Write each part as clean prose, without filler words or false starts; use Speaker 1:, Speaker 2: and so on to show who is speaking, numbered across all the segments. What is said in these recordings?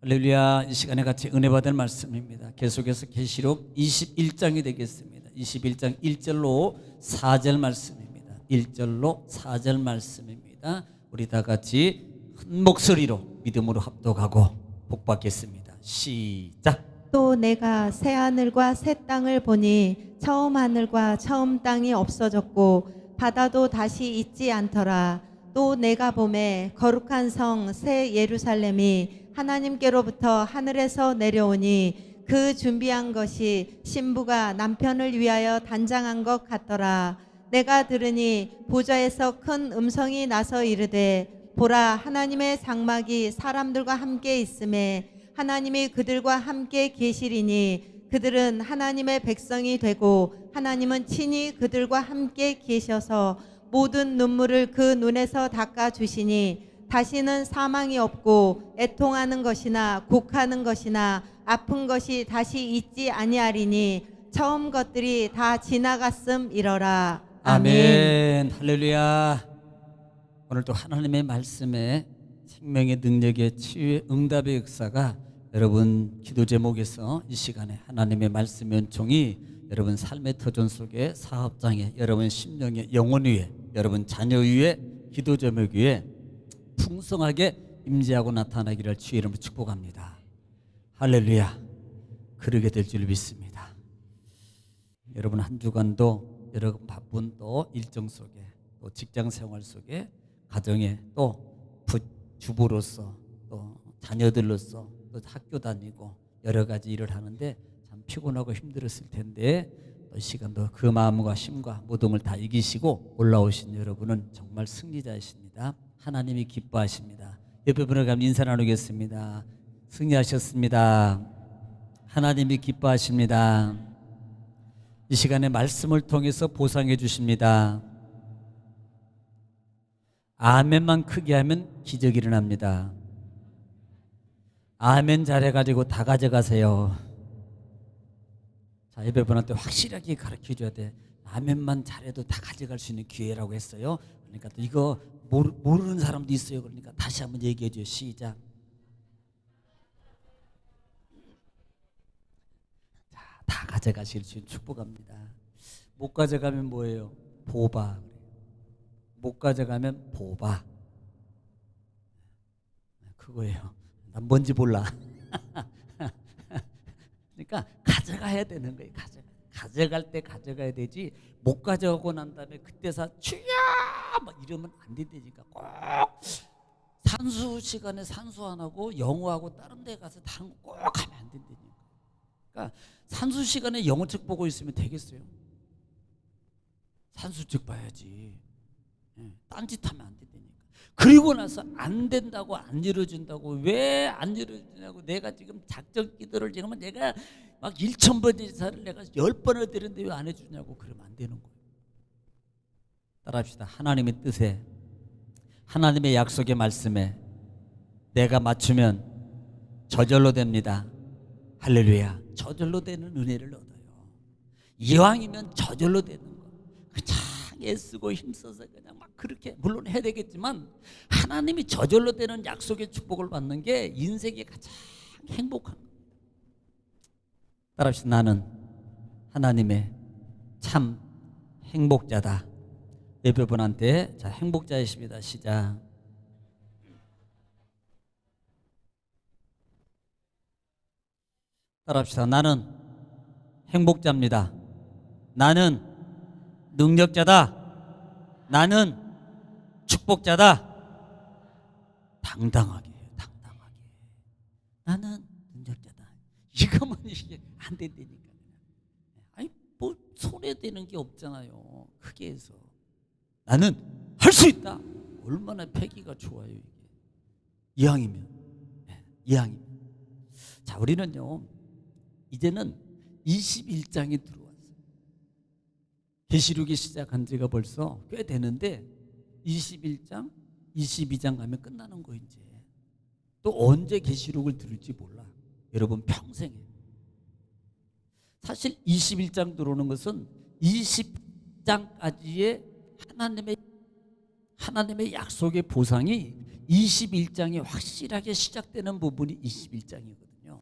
Speaker 1: 할렐루야. 이 시간에 같이 은혜 받을 말씀입니다. 계속해서 계시록 21장이 되겠습니다. 21장 1절로 4절 말씀입니다. 1절로 4절 말씀입니다. 우리 다 같이 큰 목소리로 믿음으로 합독하고 복받겠습니다. 시작.
Speaker 2: 또 내가 새 하늘과 새 땅을 보니 처음 하늘과 처음 땅이 없어졌고 바다도 다시 있지 않더라. 또 내가 보매 거룩한 성 새 예루살렘이 하나님께로부터 하늘에서 내려오니 그 준비한 것이 신부가 남편을 위하여 단장한 것 같더라. 내가 들으니 보좌에서 큰 음성이 나서 이르되 보라, 하나님의 장막이 사람들과 함께 있음에 하나님이 그들과 함께 계시리니 그들은 하나님의 백성이 되고 하나님은 친히 그들과 함께 계셔서 모든 눈물을 그 눈에서 닦아주시니 다시는 사망이 없고 애통하는 것이나 곡하는 것이나 아픈 것이 다시 있지 아니하리니 처음 것들이 다 지나갔음이러라.
Speaker 1: 아멘. 할렐루야. 오늘도 하나님의 말씀에 생명의 능력의 치유의 응답의 역사가 여러분 기도 제목에서 이 시간에 하나님의 말씀의 은총이 여러분 삶의 터전 속에 사업장에 여러분 심령의 영혼 위에 여러분 자녀 위에 기도 제목 위에 풍성하게 임재하고 나타나기를 주의 이름으로 축복합니다. 할렐루야. 그러게 될 줄 믿습니다. 여러분 한 주간도 여러분 바쁜 또 일정 속에 또 직장 생활 속에 가정에 또 주부로서 또 자녀들로서 또 학교 다니고 여러 가지 일을 하는데 참 피곤하고 힘들었을 텐데 이 시간도 그 마음과 힘과 모든 걸 다 이기시고 올라오신 여러분은 정말 승리자이십니다. 하나님이 기뻐하십니다. 옆에 분을 가면 인사 나누겠습니다. 승리하셨습니다. 하나님이 기뻐하십니다. 이 시간에 말씀을 통해서 보상해 주십니다. 아멘만 크게 하면 기적이 일어납니다. 아멘 잘해가지고 다 가져가세요. 자, 옆에 분한테 확실하게 가르쳐줘야 돼. 아멘만 잘해도 다 가져갈 수 있는 기회라고 했어요. 그러니까 또 이거 모르는 사람도 있어요. 그러니까 다시 한번 얘기해 줘요. 시작. 자, 다 가져가실 수 있는 축복합니다. 못 가져가면 뭐예요? 보바. 못 가져가면 보바. 그거예요. 난 뭔지 몰라. 그러니까 가져가야 되는 거예요. 가져갈 때 가져가야 되지. 못 가져가고 난 다음에 그때서 주야 막 이러면 안 된다니까. 꼭 산수 시간에 산수 안 하고 영어하고 다른 데 가서 다른 거 꼭 하면 안 된다니까. 그러니까 산수 시간에 영어 책 보고 있으면 되겠어요? 산수 책 봐야지. 딴짓하면 안 된다니까. 그리고 나서 안 된다고 안 이루어진다고 왜 안 이루어지냐고 내가 지금 작전 기도를 지금 내가 막 1000번 제사를 내가 10번을 드렸는데 왜 안 해주냐고 그러면 안 되는 거예요. 따라합시다. 하나님의 뜻에 하나님의 약속의 말씀에 내가 맞추면 저절로 됩니다. 할렐루야. 저절로 되는 은혜를 얻어요. 이왕이면 저절로 되는 거. 그냥 애쓰고 힘써서 그냥 막 그렇게 물론 해야 되겠지만 하나님이 저절로 되는 약속의 축복을 받는 게 인생의 가장 행복한 겁니다. 따라합시다. 나는 하나님의 참 행복자다. 옆에 분한테 자 행복자이십니다. 시작. 따라합시다. 나는 행복자입니다. 나는 능력자다. 나는 축복자다. 당당하게 해요. 당당하게. 나는 능력자다. 이거만 이게 안 된다니까. 아니 뭐 손에 대는 게 없잖아요. 크게 해서 나는 할 수 있다. 얼마나 패기가 좋아요 이게. 이왕이면. 이왕이면. 자, 우리는요 이제는 21장이 들어왔어요. 계시록이 시작한 지가 벌써 꽤 되는데 21장, 22장 가면 끝나는 거 이제. 또 언제 계시록을 들을지 몰라. 여러분 평생에. 사실 21장 들어오는 것은 20장까지의 하나님의 약속의 보상이 21장이 확실하게 시작되는 부분이 21장이거든요.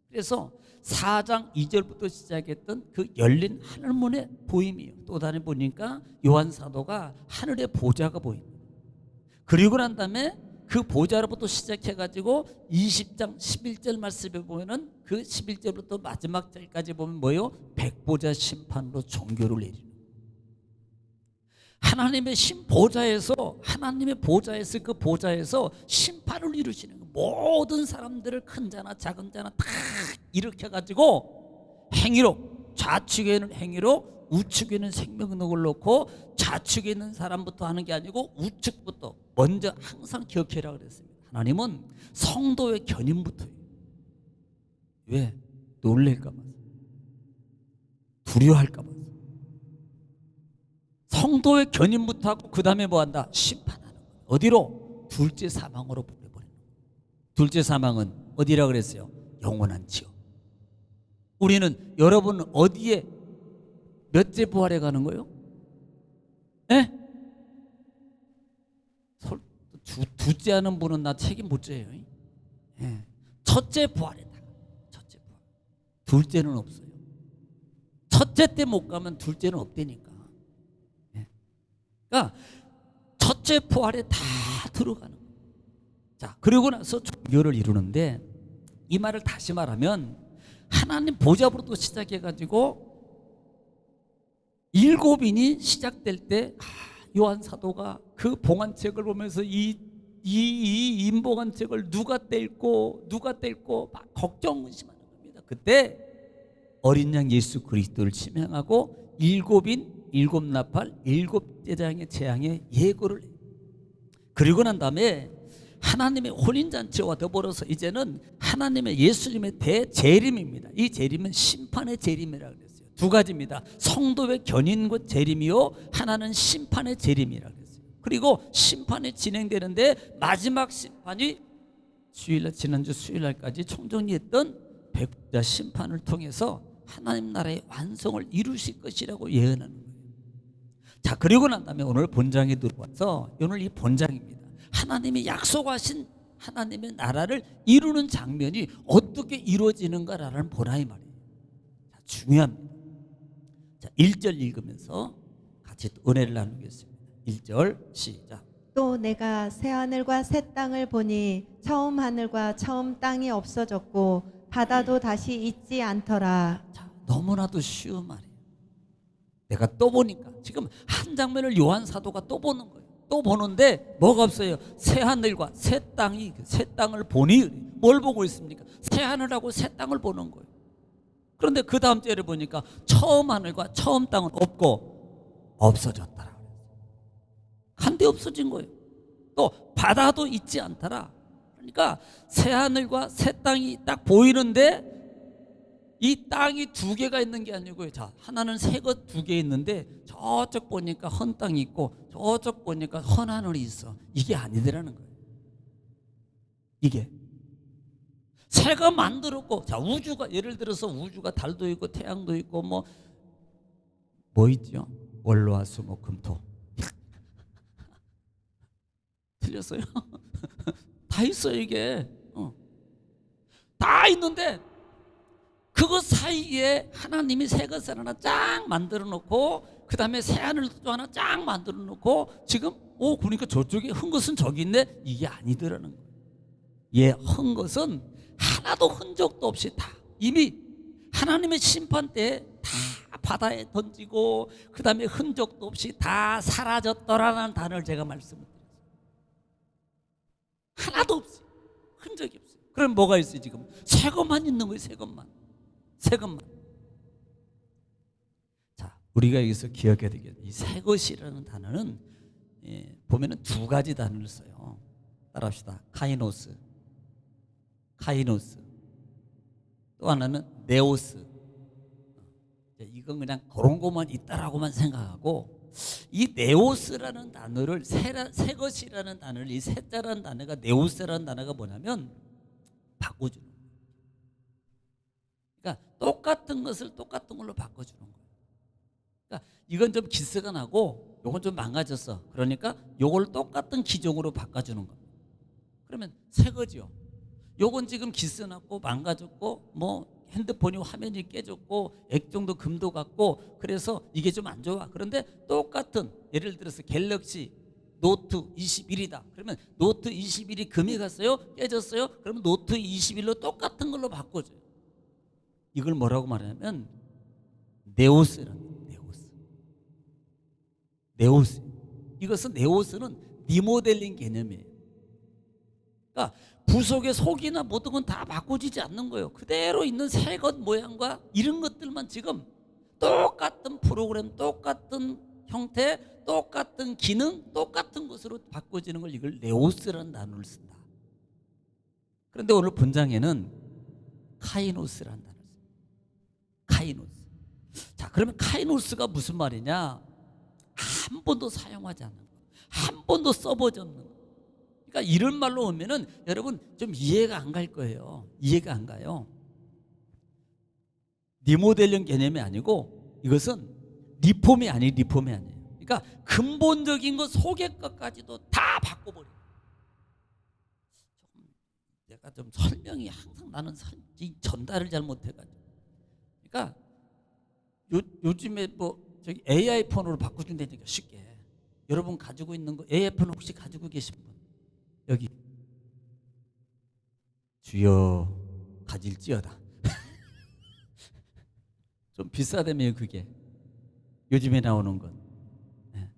Speaker 1: 그래서 4장 2절부터 시작했던 그 열린 하늘문의 보임이에요. 또 다른 보니까 요한 사도가 하늘의 보좌가 보입니다. 그리고 난 다음에 그 보좌로부터 시작해가지고 20장 11절 말씀에 보면은 그 11절부터 마지막 절까지 보면 뭐예요? 백보자 심판으로 종교를 내리는 하나님의 보좌에서 하나님의 보좌에서 그 보좌에서 심판을 이루시는 거예요. 모든 사람들을 큰 자나 작은 자나 다 일으켜가지고 행위로 좌측에 있는 행위로 우측에 있는 생명력을 놓고 좌측에 있는 사람부터 하는 게 아니고 우측부터 먼저 항상 기억해라 그랬습니다. 하나님은 성도의 견인부터예요. 왜? 놀랄까 봐, 두려워할까 봐. 성도의 견인부터 하고 그 다음에 뭐한다? 심판하는 거예요. 어디로? 둘째 사망으로 보내버리는 거예요. 둘째 사망은 어디라 그랬어요? 영원한 지옥. 우리는 여러분 어디에 몇째 부활에 가는 거예요? 네? 두째 하는 분은 나 책임 못 져요. 네. 첫째 부활에 다. 첫째 부활. 둘째는 없어요. 첫째 때 못 가면 둘째는 없다니까. 네. 그러니까 첫째 부활에 다 들어가는 거예요. 자, 그리고 나서 종교를 이루는데 이 말을 다시 말하면 하나님 보좌부터 시작해가지고 일곱인이 시작될 때 요한 사도가 그 봉안책을 보면서 이 인봉안책을 누가 뗄고 막 걱정 의심하는 겁니다. 그때 어린 양 예수 그리스도를 치명하고 일곱인 일곱 나팔 일곱 제장의 재앙의 예고를 해요. 그리고 난 다음에 하나님의 혼인잔치와 더불어서 이제는 하나님의 예수님의 대재림입니다. 이 재림은 심판의 재림이라고 그랬어요. 두 가지입니다. 성도의 견인과 재림이요, 하나는 심판의 재림이라고 했어요. 그리고 심판이 진행되는데 마지막 심판이 수요일날, 지난주 수요일날까지 총정리했던 백보자 심판을 통해서 하나님 나라의 완성을 이루실 것이라고 예언하는 거예요. 자, 그리고 난 다음에 오늘 본장에 들어와서 오늘 이 본장입니다. 하나님이 약속하신 하나님의 나라를 이루는 장면이 어떻게 이루어지는가라는 보라 이 말이에요. 자, 중요합니다. 자, 1절 읽으면서 같이 은혜를 나누겠습니다. 1절 시작.
Speaker 2: 또 내가 새 하늘과 새 땅을 보니 처음 하늘과 처음 땅이 없어졌고 바다도 다시 있지 않더라.
Speaker 1: 자, 너무나도 쉬운 말이에요. 내가 또 보니까 지금 한 장면을 요한 사도가 또 보는 거예요. 또 보는데 뭐가 없어요? 새 하늘과 새 땅이, 새 땅을 보니 뭘 보고 있습니까? 새 하늘하고 새 땅을 보는 거예요. 그런데 그 다음 절에 보니까 처음 하늘과 처음 땅은 없고 없어졌더라. 한데 없어진 거예요. 또 바다도 있지 않더라. 그러니까 새 하늘과 새 땅이 딱 보이는데 이 땅이 두 개가 있는 게 아니고요. 자, 하나는 새 것 두 개 있는데 저쪽 보니까 헌 땅이 있고 저쪽 보니까 헌 하늘이 있어. 이게 아니더라는 거예요. 이게 새가 만들었고, 자, 우주가 예를 들어서 우주가 달도 있고 태양도 있고 뭐 있죠? 월화수목금토. 틀렸어요? 다 있어요 이게. 다 있는데 그것 사이에 하나님이 새 것을 하나 쫙 만들어 놓고 그 다음에 새 하늘도 또 하나 쫙 만들어 놓고 지금 그러니까 저쪽에 헌 것은 저기 있네. 이게 아니더라는 거예요. 예, 헌 것은 하나도 흔적도 없이 다 이미 하나님의 심판 때 다 바다에 던지고 그 다음에 흔적도 없이 다 사라졌더라는 단어를 제가 말씀을 드렸어요. 하나도 없어요. 흔적이 없어요. 그럼 뭐가 있어요 지금? 새 것만 있는 거예요. 새 것만. 새 것만. 자, 우리가 여기서 기억해야 되겠다. 이 새 것이라는 단어는 보면은 두 가지 단어를 써요. 따라합시다. 카이노스. 또 하나는 네오스. 이건 그냥 그런 것만 있다라고만 생각하고 이 네오스라는 단어를 새 것이라는 단어를 이 새자라는 단어가 네오스라는 단어가 뭐냐면 바꿔주는 거예요. 그러니까 똑같은 것을 똑같은 걸로 바꿔주는 거예요. 그러니까 이건 좀 기스가 나고 요건 좀 망가졌어. 그러니까 요걸 똑같은 기종으로 바꿔주는 겁니다. 그러면 새 거죠. 요건 지금 기스났고 망가졌고 뭐 핸드폰이 화면이 깨졌고 액정도 금도 갔고 그래서 이게 좀 안 좋아. 그런데 똑같은 예를 들어서 갤럭시 노트 21이다. 그러면 노트 21이 금이 갔어요? 깨졌어요? 그러면 노트 21로 똑같은 걸로 바꿔줘요. 이걸 뭐라고 말하냐면 네오스라는 거예요. 네오스. 이것은 네오스는 리모델링 개념이에요. 그러니까 부속의 속이나 모든 건 다 바꿔지지 않는 거예요. 그대로 있는 새 것 모양과 이런 것들만 지금 똑같은 프로그램, 똑같은 형태, 똑같은 기능, 똑같은 것으로 바꿔지는 걸 이걸 네오스라는 단어를 쓴다. 그런데 오늘 본장에는 카이노스라는 단어를 씁니다. 카이노스. 자, 그러면 카이노스가 무슨 말이냐? 한 번도 사용하지 않는 거, 한 번도 써보지 않는 거. 그러니까 이런 말로 오면은 여러분 좀 이해가 안 갈 거예요. 이해가 안 가요. 리모델링 개념이 아니고 이것은 리폼이 아니에요. 그러니까 근본적인 것 속의 것까지도 다 바꿔버려요. 내가 좀 설명이 항상 나는 전달을 잘 못해가지고. 그러니까 요즘에 뭐 저기 AI 폰으로 바꿔준다니까 쉽게. 여러분 가지고 있는 거 AI 폰 혹시 가지고 계신 분? 여기 주여 가질지어다. 좀 비싸다며요 그게. 요즘에 나오는 건. 네.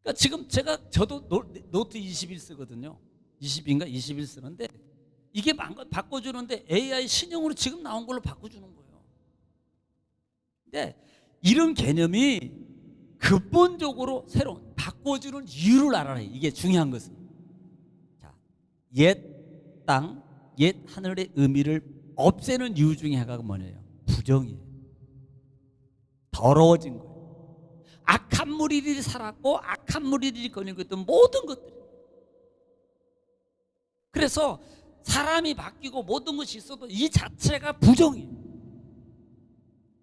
Speaker 1: 그러니까 지금 저도 노트 21 쓰거든요. 20인가 21 쓰는데 이게 바꿔주는데 AI 신형으로 지금 나온 걸로 바꿔주는 거예요. 근데 이런 개념이 근본적으로 새로운 바꿔주는 이유를 알아야 해. 이게 중요한 것은. 자, 옛 땅, 옛 하늘의 의미를 없애는 이유 중에 하나가 뭐냐요? 부정이에요. 더러워진 거예요. 악한 무리들이 살았고 악한 무리들이 거느리고 있던 모든 것들. 그래서 사람이 바뀌고 모든 것이 있어도 이 자체가 부정이에요.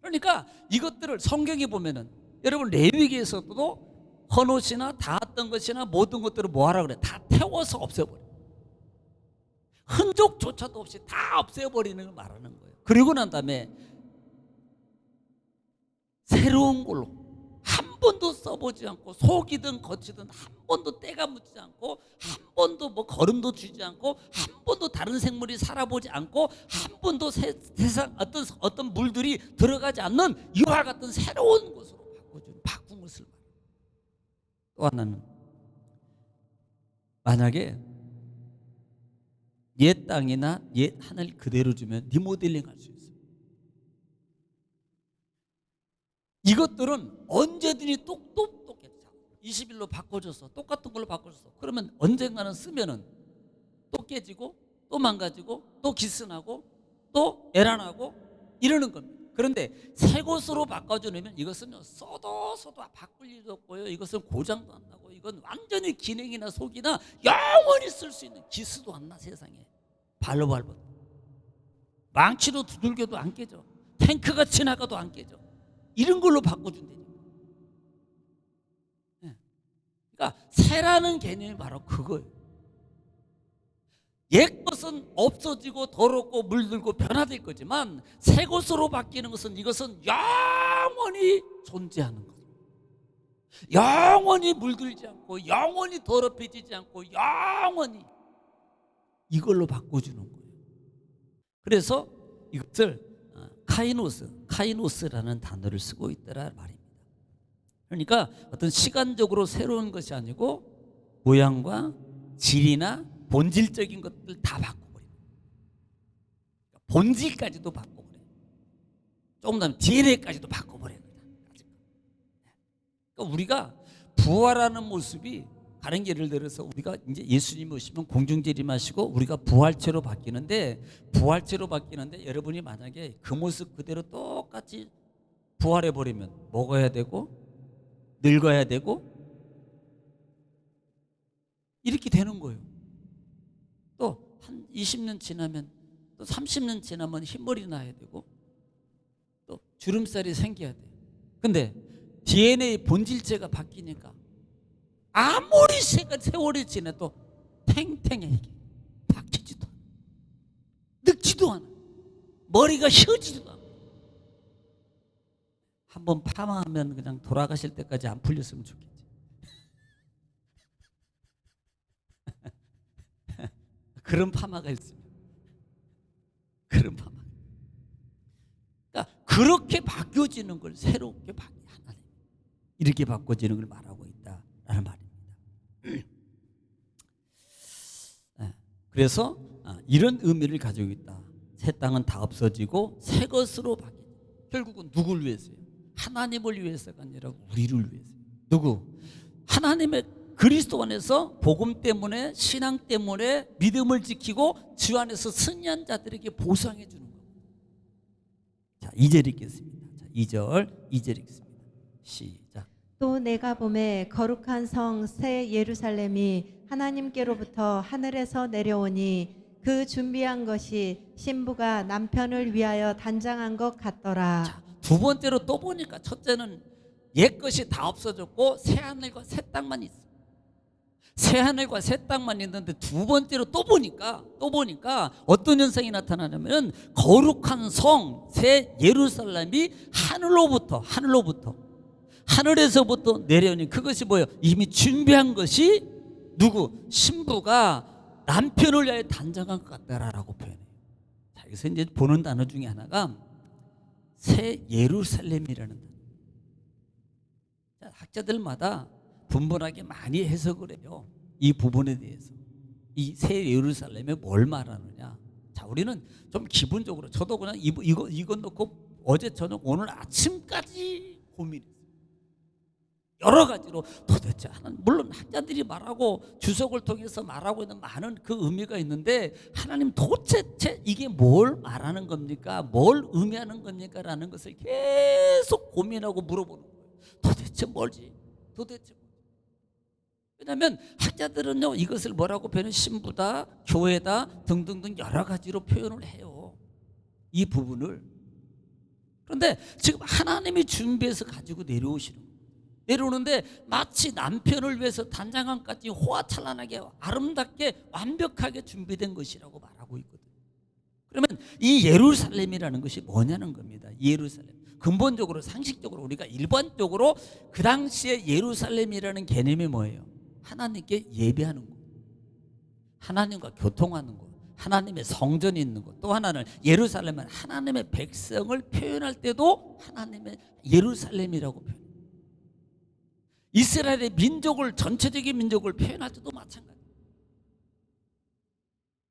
Speaker 1: 그러니까 이것들을 성경에 보면은 여러분 레위기에서도 헌옷이나 닿았던 것이나 모든 것들을 뭐하라 그래? 다 태워서 없애버려. 흔적조차도 없이 다 없애버리는 걸 말하는 거예요. 그리고 난 다음에 새로운 걸로 한 번도 써보지 않고 속이든 거치든 한 번도 때가 묻지 않고 한 번도 뭐 거름도 주지 않고 한 번도 다른 생물이 살아보지 않고 한 번도 세상 어떤 물들이 들어가지 않는 이와 같은 새로운 것으로 바꾼 것을 말해요. 또 하나는 만약에 옛 땅이나 옛 하늘 그대로 주면 리모델링 할 수 있어요. 이것들은 언제든지 똑똑해. 20일로 바꿔줘서 똑같은 걸로 바꿔줘서 그러면 언젠가는 쓰면은 또 깨지고 또 망가지고 또 기스나고 또 에란하고 이러는 겁니다. 그런데 새 것으로 바꿔주면 이것은 써도 바꿀 일도 없고요. 이것은 고장도 안 나고 이건 완전히 기능이나 속이나 영원히 쓸 수 있는 기스도 안 나. 세상에 발로 밟아도 망치로 두들겨도 안 깨져. 탱크가 지나가도 안 깨져. 이런 걸로 바꿔준다니까. 그러니까 새라는 개념이 바로 그거예요. 옛 것은 없어지고 더럽고 물들고 변화될 거지만 새 것으로 바뀌는 것은 이것은 영원히 존재하는 것. 영원히 물들지 않고 영원히 더럽혀지지 않고 영원히 이걸로 바꿔주는 거예요. 그래서 이것을 카이노스라는 단어를 쓰고 있더라 말입니다. 그러니까 어떤 시간적으로 새로운 것이 아니고 모양과 질이나 본질적인 것들 다 바꿔버립니다. 본질까지도 바꿔버려요. 조금 더 DNA까지도 바꿔버려요. 그러니까 우리가 부활하는 모습이 다른 예를 들어서 우리가 이제 예수님 오시면 공중재림하시고 우리가 부활체로 바뀌는데 여러분이 만약에 그 모습 그대로 똑같이 부활해 버리면 먹어야 되고 늙어야 되고 이렇게 되는 거예요. 또 한 20년 지나면 또 30년 지나면 흰머리 나야 되고 또 주름살이 생겨야 돼요. 근데 DNA 본질체가 바뀌니까 아무리 세월이 지나도 탱탱해. 이게 박히지도 않아, 늙지도 않아, 머리가 휘어지지도 않아. 한번 파마하면 그냥 돌아가실 때까지 안 풀렸으면 좋겠지. 그런 파마가 있습니다. 그런 파마. 그러니까 그렇게 바뀌어지는 걸 새롭게 하나님 이렇게 바꿔지는 걸 말하고 있다라는 말입니다. 그래서 이런 의미를 가지고 있다. 새 땅은 다 없어지고 새 것으로 바뀌다. 결국은 누구를 위해서요? 하나님을 위해서가 아니라 우리를 위해서. 누구? 하나님의 그리스도 안에서 복음 때문에, 신앙 때문에 믿음을 지키고 주 안에서 승리한 자들에게 보상해 주는 겁니다. 자, 2절 읽겠습니다. 자, 2절 읽겠습니다. 시작.
Speaker 2: 또 내가 보매 거룩한 성 새 예루살렘이 하나님께로부터 하늘에서 내려오니 그 준비한 것이 신부가 남편을 위하여 단장한 것 같더라.
Speaker 1: 자, 두 번째로 또 보니까 첫째는 옛 것이 다 없어졌고 새 하늘과 새 땅만 있어. 새 하늘과 새 땅만 있는데 두 번째로 또 보니까 어떤 현상이 나타나냐면 거룩한 성 새 예루살렘이 하늘에서부터 내려오니 그것이 뭐예요? 이미 준비한 것이 누구? 신부가 남편을 위하여 단장한 것 같다라고 표현해요. 자, 여기서 이제 보는 단어 중에 하나가 새 예루살렘이라는 단어. 자, 학자들마다 분분하게 많이 해석을 해요. 이 부분에 대해서. 이 새 예루살렘에 뭘 말하느냐. 자, 우리는 좀 기본적으로 저도 그냥 이거 놓고 어제 저녁 오늘 아침까지 고민했어요. 여러 가지로 도대체 하나님, 물론 학자들이 말하고 주석을 통해서 말하고 있는 많은 그 의미가 있는데 하나님 도대체 이게 뭘 말하는 겁니까? 뭘 의미하는 겁니까? 라는 것을 계속 고민하고 물어보는 거예요. 도대체 뭘지? 왜냐하면 학자들은요 이것을 뭐라고 표현해? 신부다, 교회다 등등등 여러 가지로 표현을 해요. 이 부분을. 그런데 지금 하나님이 준비해서 가지고 내려오는데 마치 남편을 위해서 단장함까지 호화찬란하게 아름답게 완벽하게 준비된 것이라고 말하고 있거든요. 그러면 이 예루살렘이라는 것이 뭐냐는 겁니다. 예루살렘. 근본적으로 상식적으로 우리가 일반적으로 그 당시에 예루살렘이라는 개념이 뭐예요? 하나님께 예배하는 것, 하나님과 교통하는 것, 하나님의 성전이 있는 것. 또 하나는 예루살렘은 하나님의 백성을 표현할 때도 하나님의 예루살렘이라고 표현해요. 이스라엘의 민족을, 전체적인 민족을 표현할 때도 마찬가지예요.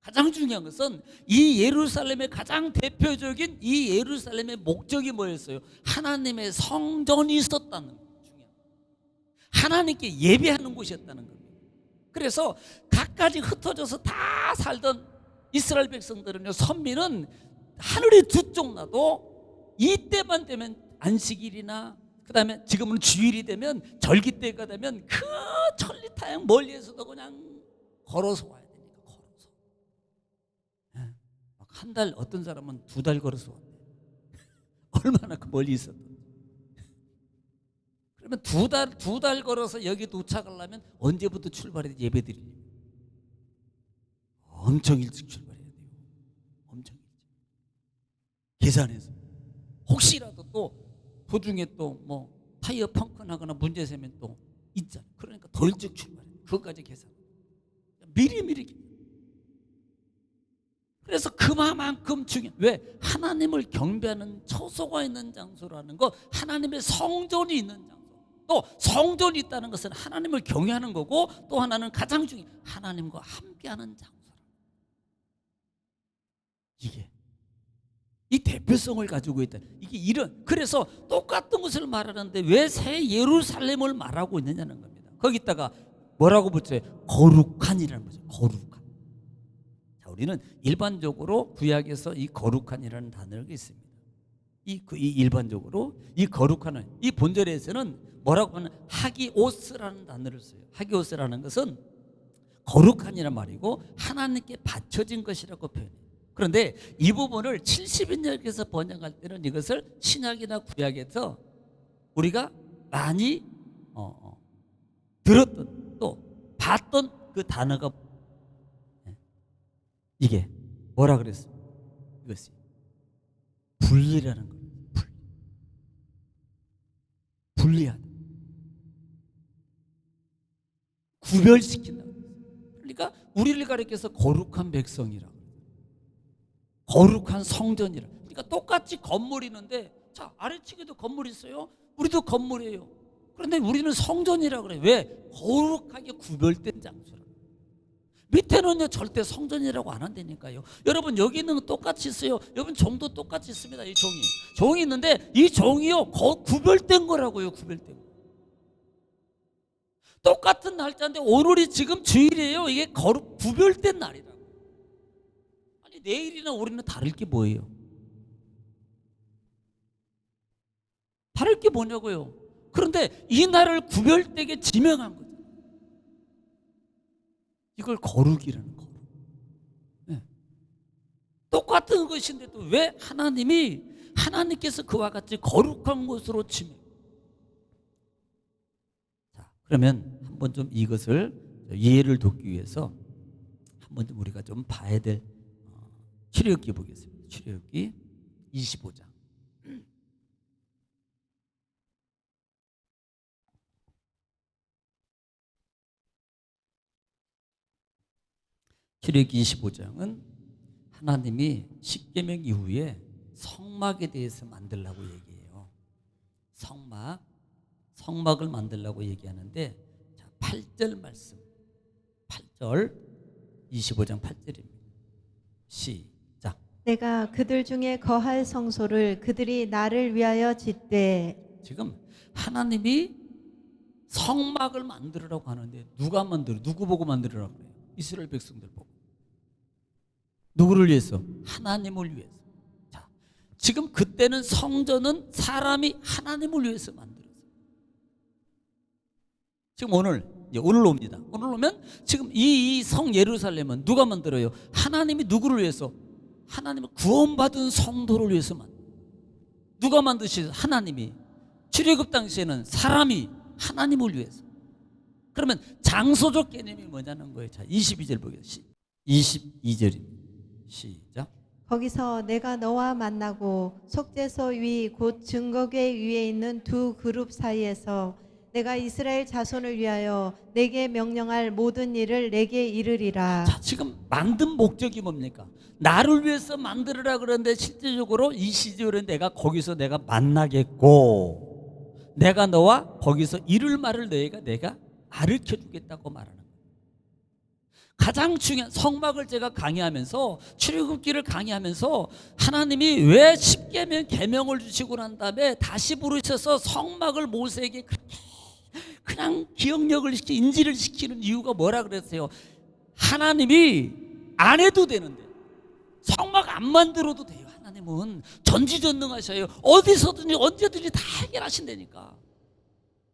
Speaker 1: 가장 중요한 것은 이 예루살렘의 가장 대표적인 이 예루살렘의 목적이 뭐였어요? 하나님의 성전이 있었다는 거예요. 하나님께 예배하는 곳이었다는 겁니다. 그래서 각가지 흩어져서 다 살던 이스라엘 백성들은요, 선민은 하늘이 두 쪽 나도 이때만 되면 안식일이나 그 다음에 지금은 주일이 되면 절기 때가 되면 그 천리타양 멀리에서도 그냥 걸어서 와야 되니까 걸어서. 한 달, 어떤 사람은 2달 걸어서 왔대. 얼마나 그 멀리 있었던. 그러면 2달 걸어서 여기 도착하려면 언제부터 출발해야 예배드리려면 엄청 일찍 출발해야 돼요. 엄청 일찍. 계산해서. 혹시라도 또 도중에 또 뭐 타이어 펑크 나거나 문제 생기면 또 있잖아요. 그러니까 더 일찍 출발해. 그것까지 계산. 미리미리. 그래서 그만큼 중요해. 왜? 하나님을 경배하는 처소가 있는 장소라는 거, 하나님의 성전이 있는 장소. 또 성전이 있다는 것은 하나님을 경외하는 거고, 또 하나는 가장 중요한 하나님과 함께하는 장소라. 이게 이 대표성을 가지고 있다. 이게 이런. 그래서 똑같은 것을 말하는데 왜 새 예루살렘을 말하고 있느냐는 겁니다. 거기다가 뭐라고 붙여요? 거룩한이라는 거죠. 거룩한. 자, 우리는 일반적으로 구약에서 이 거룩한이라는 단어가 있습니다. 이 일반적으로 이 거룩한은 이 본절에서는 뭐라고 하면 하기오스라는 단어를 써요. 하기오스라는 것은 거룩한이란 말이고 하나님께 바쳐진 것이라고 표현해요. 그런데 이 부분을 70인역에서 번역할 때는 이것을 신약이나 구약에서 우리가 많이 들었던 또 봤던 그 단어가 이게 뭐라 그랬어요? 이것이 분리라는 거예요. 분리하다. 구별시킨다. 그러니까 우리를 가리켜서 거룩한 백성이라, 거룩한 성전이라. 그러니까 똑같이 건물이 있는데, 자, 아래층에도 건물이 있어요. 우리도 건물이에요. 그런데 우리는 성전이라 그래요. 왜? 거룩하게 구별된 장소라. 밑에는요 절대 성전이라고 안 한다니까요. 여러분 여기 있는 건 똑같이 있어요. 여러분 종도 똑같이 있습니다. 이 종이 있는데 이 종이요 구별된 거라고요. 구별된 거. 똑같은 날짜인데 오늘이 지금 주일이에요. 이게 구별된 날이라고. 아니 내일이나 우리는 다를 게 뭐예요? 다를 게 뭐냐고요. 그런데 이 날을 구별되게 지명한 거죠. 이걸 거룩이라는 거룩. 네. 똑같은 것인데도 왜 하나님께서 그와 같이 거룩한 것으로 지명. 자, 그러면 한번 좀 이것을 이해를 돕기 위해서 한번 좀 우리가 좀 봐야 될 출애굽기 보겠습니다. 출애굽기 25장. 출애굽기 25장은 하나님이 십계명 이후에 성막에 대해서 만들라고 얘기해요. 성막을 만들라고 얘기하는데, 자, 8절 말씀. 8절 25장 8절입니다. 시작.
Speaker 2: 내가 그들 중에 거할 성소를 그들이 나를 위하여 짓되.
Speaker 1: 지금 하나님이 성막을 만들으라고 하는데 누구 보고 만들으라고 그래요? 이스라엘 백성들 보고. 누구를 위해서? 하나님을 위해서. 자, 지금 그때는 성전은 사람이 하나님을 위해서 만들었어요. 지금 오늘 옵니다. 오늘 오면 지금 이 성 예루살렘은 누가 만들어요? 하나님이 누구를 위해서? 하나님을 구원받은 성도를 위해서 누가 만드시죠? 하나님이. 출애굽 당시에는 사람이 하나님을 위해서. 그러면 장소적 개념이 뭐냐는 거예요. 자, 22절 보겠습니다. 22절입니다. 시작.
Speaker 2: 거기서 내가 너와 만나고 속죄소 위 곧 증거궤 위에 있는 두 그룹 사이에서 내가 이스라엘 자손을 위하여 내게 명령할 모든 일을 내게 이르리라.
Speaker 1: 자, 지금 만든 목적이 뭡니까? 나를 위해서 만들으라 그러는데 실제적으로 이 시절에 거기서 내가 만나겠고, 내가 너와 거기서 이룰 말을 내가 가르쳐 주겠다고 말하는 거예요. 가장 중요한 성막을 제가 강의하면서, 출애굽기를 강의하면서 하나님이 왜 십계명 계명을 주시고 난 다음에 다시 부르셔서 성막을 모세에게 그냥 기억력을 인지를 시키는 이유가 뭐라 그랬어요? 하나님이 안 해도 되는데, 성막 안 만들어도 돼요. 하나님은 전지전능하셔요. 어디서든지 언제든지 다 해결하신다니까.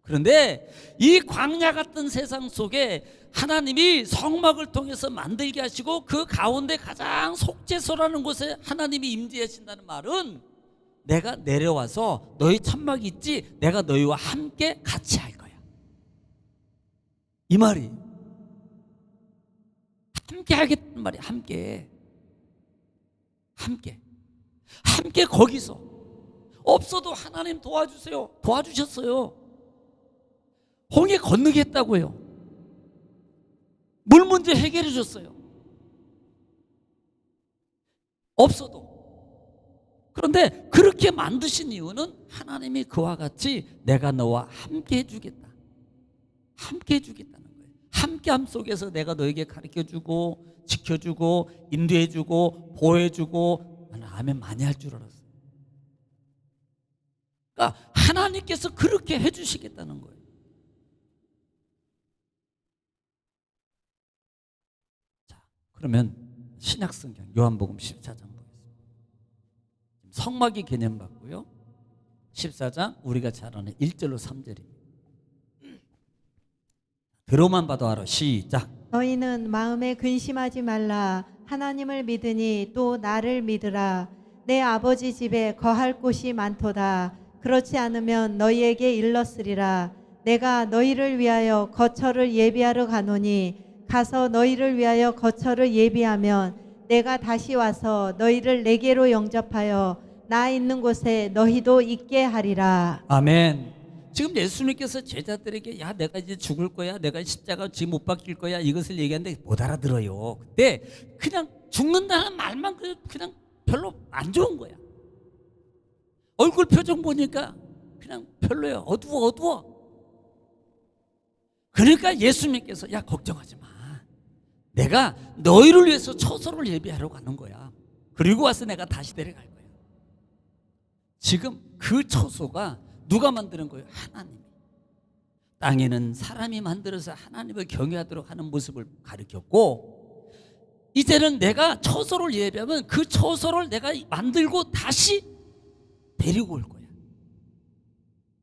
Speaker 1: 그런데 이 광야 같은 세상 속에 하나님이 성막을 통해서 만들게 하시고, 그 가운데 가장 속죄소라는 곳에 하나님이 임재하신다는 말은, 내가 내려와서 너희 천막이 있지, 내가 너희와 함께 같이 할 거야, 이 말이. 함께 하겠다는 말이. 함께 거기서. 없어도 하나님 도와주세요. 도와주셨어요. 홍해 건너게 했다고요. 물 문제 해결해 줬어요. 없어도. 그런데 그렇게 만드신 이유는 하나님이 그와 같이 내가 너와 함께 해주겠다, 함께 해주겠다는 거예요. 함께함 속에서 내가 너에게 가르쳐주고 지켜주고 인도해주고 보호해주고. 나는 아멘 많이 할 줄 알았어요. 그러니까 하나님께서 그렇게 해주시겠다는 거예요. 자, 그러면 신약성경 요한복음 14장 보겠습니다. 성막이 개념 받고요. 14장 우리가 잘 아는 1절로 3절입니다. 들어만 봐도 알아. 시작.
Speaker 2: 너희는 마음에 근심하지 말라. 하나님을 믿으니 또 나를 믿으라. 내 아버지 집에 거할 곳이 많도다. 그렇지 않으면 너희에게 일렀으리라. 내가 너희를 위하여 거처를 예비하러 가노니 가서 너희를 위하여 거처를 예비하면 내가 다시 와서 너희를 내게로 영접하여 나 있는 곳에 너희도 있게 하리라.
Speaker 1: 아멘. 지금 예수님께서 제자들에게 야 내가 이제 죽을 거야, 내가 십자가 지금 못 박힐 거야 이것을 얘기하는데 못 알아들어요. 그때 그냥 죽는다는 말만 그냥 별로 안 좋은 거야. 얼굴 표정 보니까 그냥 별로예요. 어두워. 그러니까 예수님께서 야 걱정하지 마. 내가 너희를 위해서 처소를 예비하러 가는 거야. 그리고 와서 내가 다시 데려갈 거야. 지금 그 처소가 누가 만드는 거예요? 하나님. 땅에는 사람이 만들어서 하나님을 경외하도록 하는 모습을 가르쳤고, 이제는 내가 처소를 예비하면 그 처소를 내가 만들고 다시 데리고 올 거야.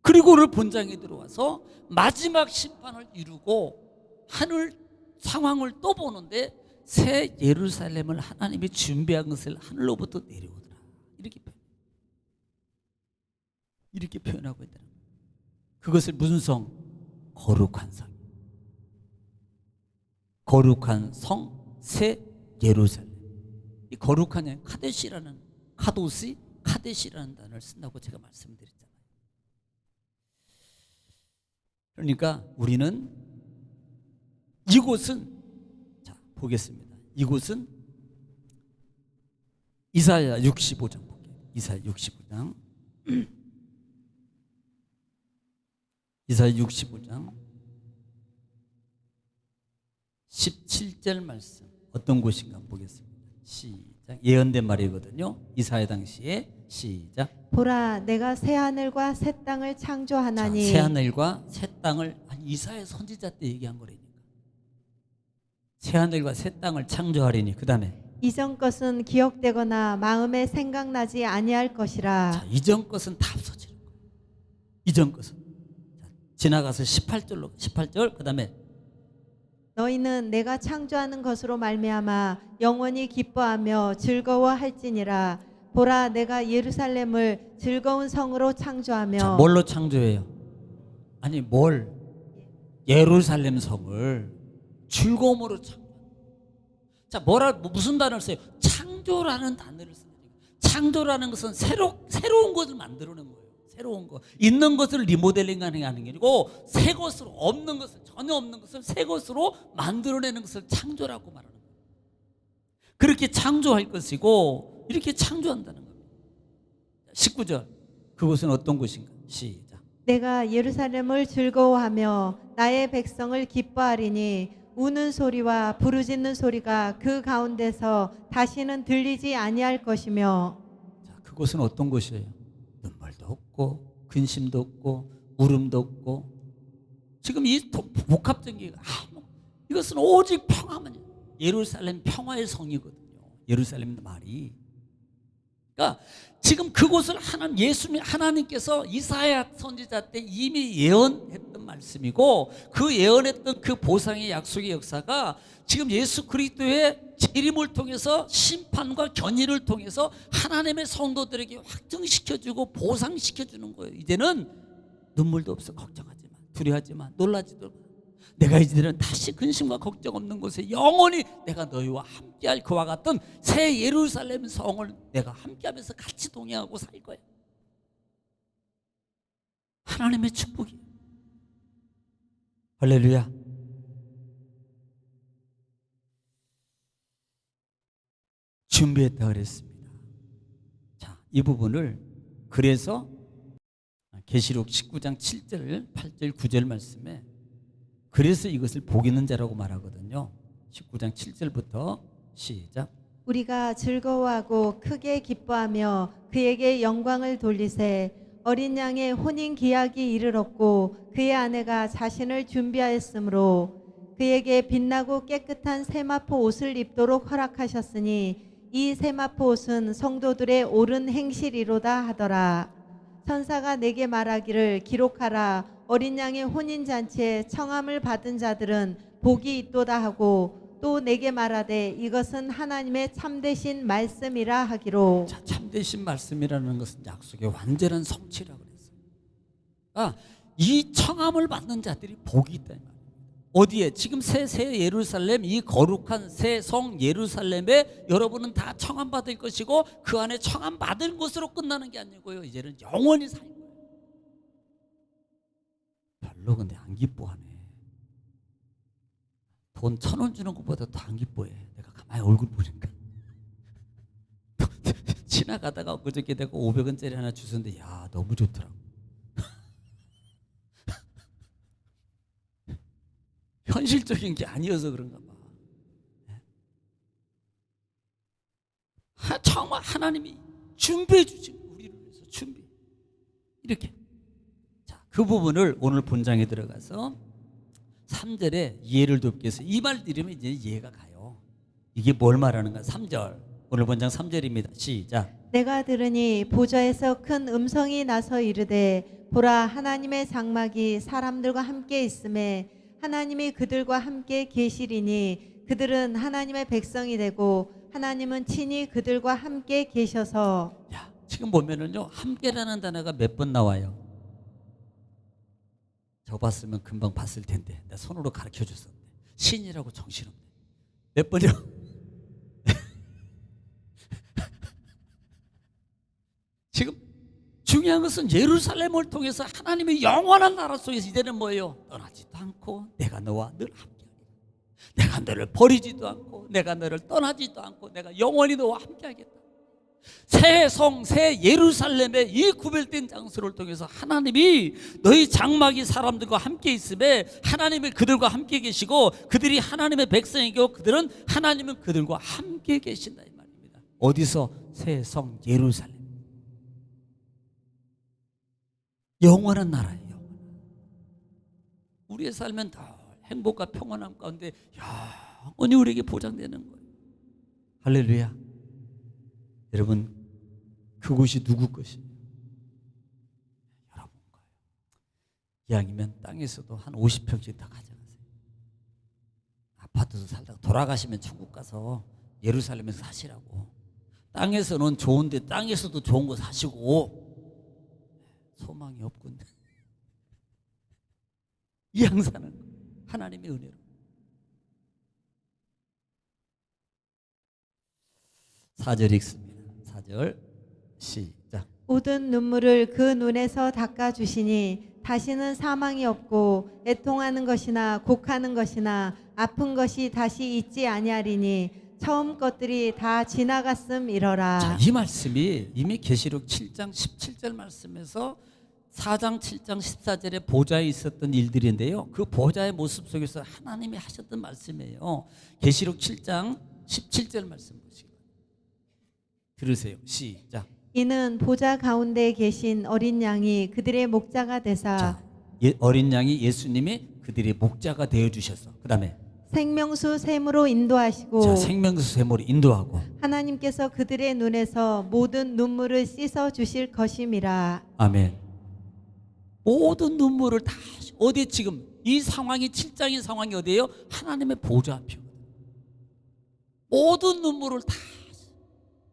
Speaker 1: 그리고 오늘 본장에 들어와서 마지막 심판을 이루고 하늘 상황을 또 보는데 새 예루살렘을 하나님이 준비한 것을 하늘로부터 내려오더라. 이렇게 표현하고 있다. 그것을 무슨 성? 거룩한 성. 거룩한 성, 새 예루살렘. 이 거룩한 카데시라는 카데시라는 단어를 쓴다고 제가 말씀드렸잖아요. 그러니까 우리는 이곳은 자 보겠습니다. 이곳은 이사야 65장 볼게요. 이사야 65장. 이사야 65장 17절 말씀 어떤 곳인가 보겠습니다. 시작. 예언된 말이거든요. 이사야 당시에 시작.
Speaker 2: 보라 내가 새 하늘과 새 땅을 창조하나니.
Speaker 1: 새 하늘과 새 땅을 이사야 선지자 때 얘기한 거라니까. 새 하늘과 새 땅을 창조하리니 그 다음에
Speaker 2: 이전 것은 기억되거나 마음에 생각나지 아니할 것이라.
Speaker 1: 자, 이전 것은 다 없어지는 거예요. 이전 것은 지나가서 18절 그 다음에
Speaker 2: 너희는 내가 창조하는 것으로 말미암아 영원히 기뻐하며 즐거워할지니라. 보라 내가 예루살렘을 즐거운 성으로 창조하며.
Speaker 1: 자, 뭘로 창조해요? 아니 뭘? 예루살렘 성을 즐거움으로 창조. 자 무슨 단어를 써요? 창조라는 단어를 써요. 창조라는 것은 새로운 것을 만들어낸 거예요. 새로운 것, 있는 것을 리모델링하는 게 아니고 새 것으로 없는 것을 전혀 없는 것을 새 것으로 만들어내는 것을 창조라고 말하는 거예요. 그렇게 창조할 것이고 이렇게 창조한다는 겁니다. 19절 그곳은 어떤 곳인가? 시작.
Speaker 2: 내가 예루살렘을 즐거워하며 나의 백성을 기뻐하리니 우는 소리와 부르짖는 소리가 그 가운데서 다시는 들리지 아니할 것이며.
Speaker 1: 자, 그곳은 어떤 곳이에요? 눈물도 없고 근심도 없고 울음도 없고 지금 이 복합적인 이것은 오직 평화만. 예루살렘 평화의 성이거든요. 예루살렘 말이. 그러니까 지금 그곳을 하나님께서 이사야 선지자 때 이미 예언했던 말씀이고 그 예언했던 그 보상의 약속의 역사가 지금 예수 그리스도의 재림을 통해서 심판과 견인을 통해서 하나님의 성도들에게 확증시켜주고 보상시켜주는 거예요. 이제는 눈물도 없어. 걱정하지 마. 두려워하지 마. 놀라지도 마. 내가 이제는 다시 근심과 걱정 없는 곳에 영원히 내가 너희와 함께할 그와 같은 새 예루살렘 성을 내가 함께하면서 같이 동행하고 살 거야. 하나님의 축복이. 할렐루야. 준비했다 그랬습니다. 자, 이 부분을 그래서 계시록 19장 7절, 8절, 9절 말씀에 그래서 이것을 복 있는 자라고 말하거든요. 19장 7절부터 시작.
Speaker 2: 우리가 즐거워하고 크게 기뻐하며 그에게 영광을 돌리세. 어린 양의 혼인 기약이 이르렀고 그의 아내가 자신을 준비하였으므로 그에게 빛나고 깨끗한 세마포 옷을 입도록 허락하셨으니 이 세마포 옷은 성도들의 옳은 행실이로다 하더라. 천사가 내게 말하기를 기록하라. 어린 양의 혼인잔치에 청함을 받은 자들은 복이 있도다 하고 또 내게 말하되 이것은 하나님의 참되신 말씀이라 하기로.
Speaker 1: 자, 참되신 말씀이라는 것은 약속의 완전한 성취라고 그랬어요. 이 청함을 받는 자들이 복이 있다. 어디에? 지금 새 예루살렘, 이 거룩한 새 성 예루살렘에 여러분은 다 청함받을 것이고 그 안에 청함받은 것으로 끝나는 게 아니고요, 이제는 영원히 살 거예요. 별로 근데 안 기뻐하네. 돈 1,000원 주는 것보다 더 안 기뻐해. 내가 가만히 얼굴 보니까. 지나가다가 그저께 내가 500원짜리 하나 주셨는데 야 너무 좋더라고. 현실적인 게 아니어서 그런가 봐. 정말 하나님이 준비해 주신 우리를 위해서 준비. 이렇게. 자, 그 부분을 오늘 본장에 들어가서 3절에 이해를 돕기 위해서 이 말 들으면 이제 이해가 가요. 이게 뭘 말하는가? 3절. 오늘 본장 3절입니다. 시작.
Speaker 2: 내가 들으니 보좌에서 큰 음성이 나서 이르되 보라 하나님의 장막이 사람들과 함께 있음에 하나님이 그들과 함께 계시리니 그들은 하나님의 백성이 되고 하나님은 친히 그들과 함께 계셔서.
Speaker 1: 야, 지금 보면은요 함께라는 단어가 몇 번 나와요. 저 봤으면 금방 봤을 텐데 내가 손으로 가르쳐 줬었는데 신이라고 정신없네. 몇 번이요? 지금 중요한 것은 예루살렘을 통해서 하나님의 영원한 나라 속에서 이제는 뭐예요? 떠나지도 않고 내가 너와 늘 함께하리라. 내가 너를 버리지도 않고 내가 너를 떠나지도 않고 내가 영원히 너와 함께하겠다. 새 성, 새 예루살렘의 이 구별된 장소를 통해서 하나님이 너희 장막이 사람들과 함께 있음에 하나님이 그들과 함께 계시고 그들이 하나님의 백성이고 그들은 하나님은 그들과 함께 계신다 이 말입니다. 어디서? 새 성 예루살렘. 영원한 나라예요. 우리의 삶은 다 행복과 평안함 가운데 영원히 우리에게 보장되는 거예요. 할렐루야. 여러분 그곳이 누구 것이에요? 여러분 거예요. 이왕이면 땅에서도 한 50평씩 다 가져가세요. 아파트도 살다가 돌아가시면 천국 가서 예루살렘에서 사시라고. 땅에서는 좋은데 땅에서도 좋은 거 사시고 소망이 없군. 이왕 사는 하나님의 은혜로. 4절 읽습니다. 4절 시작.
Speaker 2: 모든 눈물을 그 눈에서 닦아주시니 다시는 사망이 없고 애통하는 것이나 곡하는 것이나 아픈 것이 다시 있지 아니하리니 처음 것들이 다 지나갔음이러라.
Speaker 1: 자, 이 말씀이 이미 계시록 7장 17절 말씀에서 4장 7장 14절에 보좌에 있었던 일들인데요. 그 보좌의 모습 속에서 하나님이 하셨던 말씀이에요. 계시록 7장 17절 말씀 보시고 들으세요. 시작.
Speaker 2: 이는 보좌 가운데 계신 어린 양이 그들의 목자가 되사.
Speaker 1: 자, 어린 양이 예수님이 그들의 목자가 되어 주셔서 그 다음에
Speaker 2: 생명수 샘으로 인도하시고.
Speaker 1: 자, 생명수 샘으로 인도하고
Speaker 2: 하나님께서 그들의 눈에서 모든 눈물을 씻어 주실 것임이라.
Speaker 1: 아멘. 모든 눈물을 다 어디 지금 이 상황이 7장의 상황이 어디예요? 하나님의 보좌 앞이거든요. 모든 눈물을 다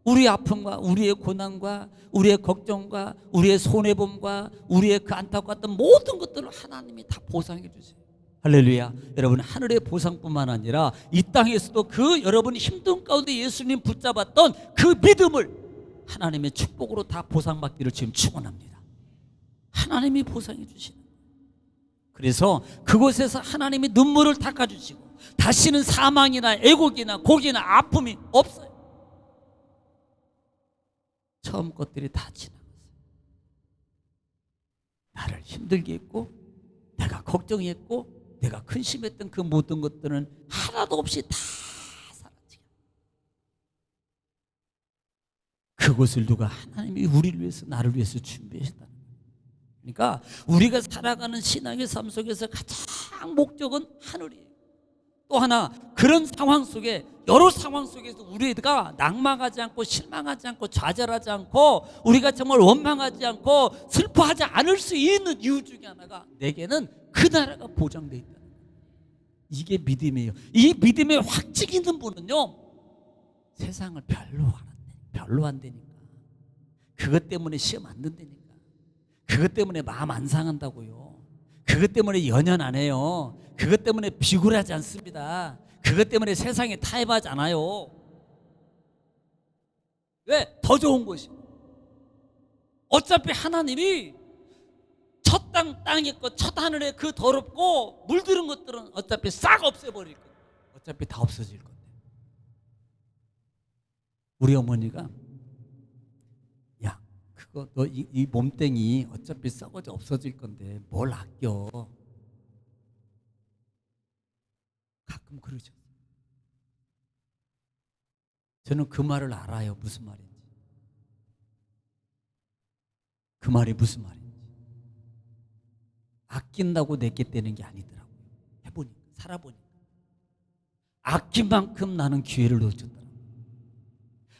Speaker 1: 우리의 아픔과 우리의 고난과 우리의 걱정과 우리의 손해봄과 우리의 그 안타까웠던 모든 것들을 하나님이 다 보상해 주세요. 할렐루야. 여러분 하늘의 보상뿐만 아니라 이 땅에서도 그 여러분이 힘든 가운데 예수님 붙잡았던 그 믿음을 하나님의 축복으로 다 보상받기를 지금 축원합니다. 하나님이 보상해 주시는. 그래서 그곳에서 하나님이 눈물을 닦아주시고 다시는 사망이나 애곡이나 곡이나 아픔이 없어요. 처음 것들이 다 지나갔어요. 나를 힘들게 했고 내가 걱정했고 내가 근심했던 그 모든 것들은 하나도 없이 다 사라지게. 그것을 누가 하나님이 우리를 위해서 나를 위해서 준비하셨다는 거예요. 그러니까 우리가 살아가는 신앙의 삶 속에서 가장 목적은 하늘이에요. 또 하나 그런 상황 속에 여러 상황 속에서 우리가 낭망하지 않고 실망하지 않고 좌절하지 않고 우리가 정말 원망하지 않고 슬퍼하지 않을 수 있는 이유 중에 하나가 내게는 그 나라가 보장되어 있다. 이게 믿음이에요. 이 믿음에 확증 있는 분은요 세상을 별로 안 되니까 그것 때문에 시험 안 든다니까 그것 때문에 마음 안 상한다고요. 그것 때문에 연연 안 해요. 그것 때문에 비굴하지 않습니다. 그것 때문에 세상에 타협하지 않아요. 왜? 더 좋은 것이. 어차피 하나님이 첫 땅에 것, 첫 하늘에 그 더럽고 물들은 것들은 어차피 싹 없애버릴 거예요. 어차피 다 없어질 건데. 우리 어머니가 야, 그거 너 이 몸뚱이 어차피 썩어져 없어질 건데 뭘 아껴? 가끔 그러죠. 저는 그 말을 알아요. 무슨 말인지. 그 말이 무슨 말인지. 아낀다고 내게 떼는 게 아니더라고요. 해보니까, 살아보니까. 아낀 만큼 나는 기회를 놓쳤더라고요.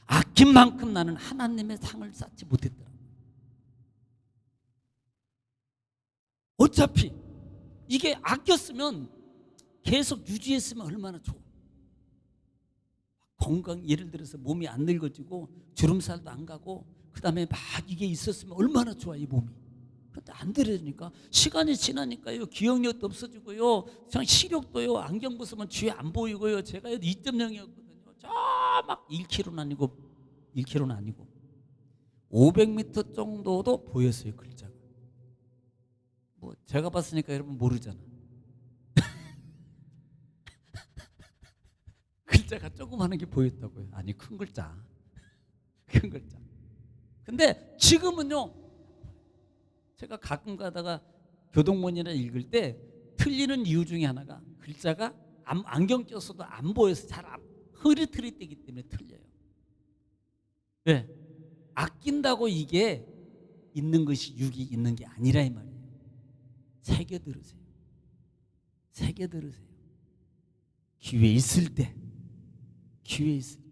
Speaker 1: 아낀 만큼 나는 하나님의 상을 쌓지 못했더라고요. 어차피 이게 아꼈으면 계속 유지했으면 얼마나 좋아. 건강, 예를 들어서 몸이 안 늙어지고 주름살도 안 가고 그 다음에 막 이게 있었으면 얼마나 좋아 이 몸이. 그런데 안 들어지니까 시간이 지나니까요 기억력도 없어지고요, 그냥 시력도요, 안경 벗으면 뒤에 안 보이고요. 제가 2.0이었거든요. 저 막 1km는 아니고 1km는 아니고 500m 정도도 보였어요 글자가. 뭐 제가 봤으니까 여러분 모르잖아. 글자가 조그마한 게 보였다고요. 아니 큰 글자, 큰 글자. 근데 지금은요, 제가 가끔 가다가 교동문이나 읽을 때 틀리는 이유 중에 하나가 글자가 안경 꼈어도 안 보여서 잘 흐릿흐릿되기 때문에 틀려요. 왜? 아낀다고 이게 있는 것이 육이 있는 게 아니라 이 말이에요. 새겨 들으세요. 새겨 들으세요. 기회 있을 때, 기회 있을 때,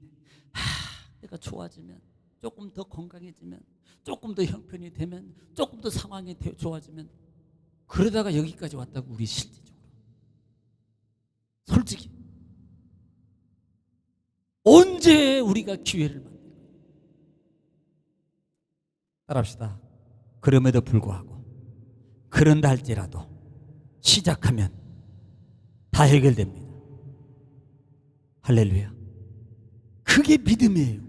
Speaker 1: 내가 좋아지면, 조금 더 건강해지면, 조금 더 형편이 되면, 조금 더 상황이 좋아지면, 그러다가 여기까지 왔다고. 우리 실질적으로 솔직히 언제 우리가 기회를 만들까? 따라합시다. 그럼에도 불구하고 그런다 할지라도 시작하면 다 해결됩니다. 할렐루야. 그게 믿음이에요.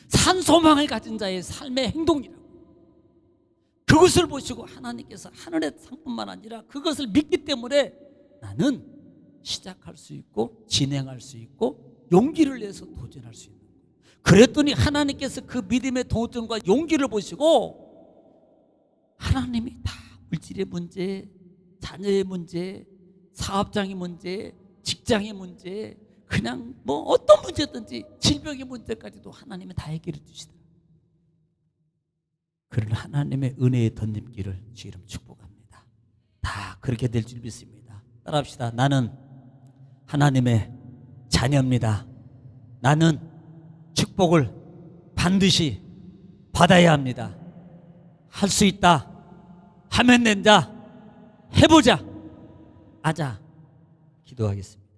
Speaker 1: 산소망을 가진 자의 삶의 행동이라고. 그것을 보시고 하나님께서 하늘의 상뿐만 아니라 그것을 믿기 때문에 나는 시작할 수 있고 진행할 수 있고 용기를 내서 도전할 수 있는 거예요. 그랬더니 하나님께서 그 믿음의 도전과 용기를 보시고 하나님이 다 물질의 문제, 자녀의 문제, 사업장의 문제, 직장의 문제, 그냥 뭐 어떤 문제든지 질병의 문제까지도 하나님이 다 해결해 주시더라. 그런 하나님의 은혜의 덧입기를 주 이름 축복합니다. 다 그렇게 될 줄 믿습니다. 따라합시다. 나는 하나님의 자녀입니다. 나는 축복을 반드시 받아야 합니다. 할 수 있다. 하면 된다. 해보자. 아자. 기도하겠습니다.